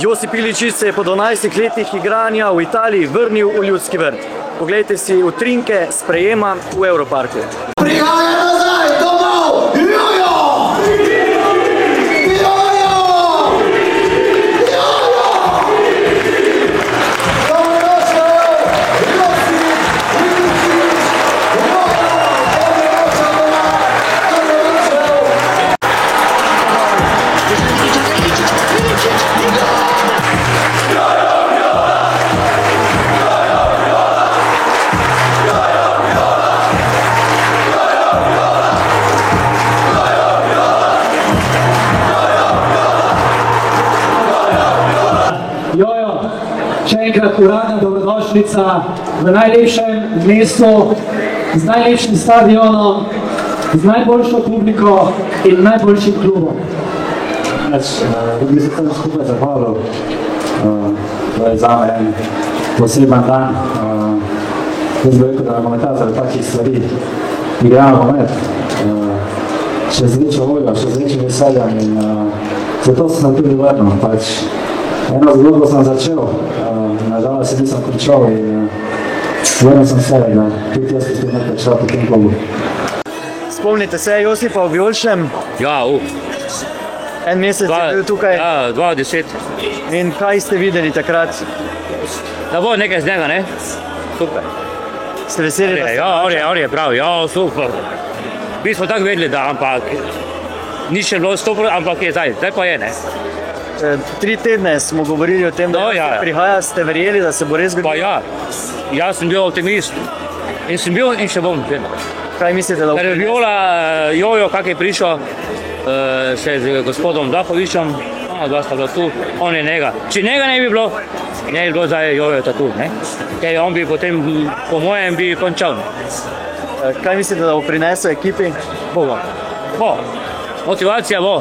Josip Iličić se je po 12 letih igranja v Italiji vrnil v Ljudski vrt. Poglejte si utrinke sprejema v Europarku. Prihaja nazaj, domov, Jojo! Jojo, še enkrat uradna dobrodošlica v najlepšem mestu, z najlepšim stadionom, z najboljšo publiko in najboljšim klubom. Rad bi se tam skupaj zahvalil. To je zame en poseben dan. Jaz bi rekel, da nogometaš zaradi takih stvari igra nogomet. Še z večjo voljo, še z večjim veseljem in zato sem tudi vrnil. Eno zgodbo sem začel, nažalost se nisem končal in vrnil sem se, da tudi jaz potem nekaj čela po tem klubu. Spomnite se Josipa v Vijolčnem? Ja, En mesec je bil tukaj. Ja, 20. In kaj ste videli takrat? Da bo nekaj z njega, ne? Super. Ste veseli, da ste Ja, on je prav, ja, super. Mi smo tako vedeli, da, ampak ni še bilo 100%, ampak je zdaj pa je, ne? 3 tedne smo govorili o tem, da prihaja, ste verjeli, da se bo res zgodilo? Pa ja, jaz sem bil optimist. In sem bil in še bom. Kaj mislite, da Ker je Viola, Jojo, kak je prišel, še z gospodom Dahovičem, dva sta bila tu, on je njega. Če njega ne bi bilo zdaj Jojo tu, ne? Ker on bi potem, po mojem, bi končal. Kaj mislite, da bo prinesel ekipi? Bo. Motivacija bo.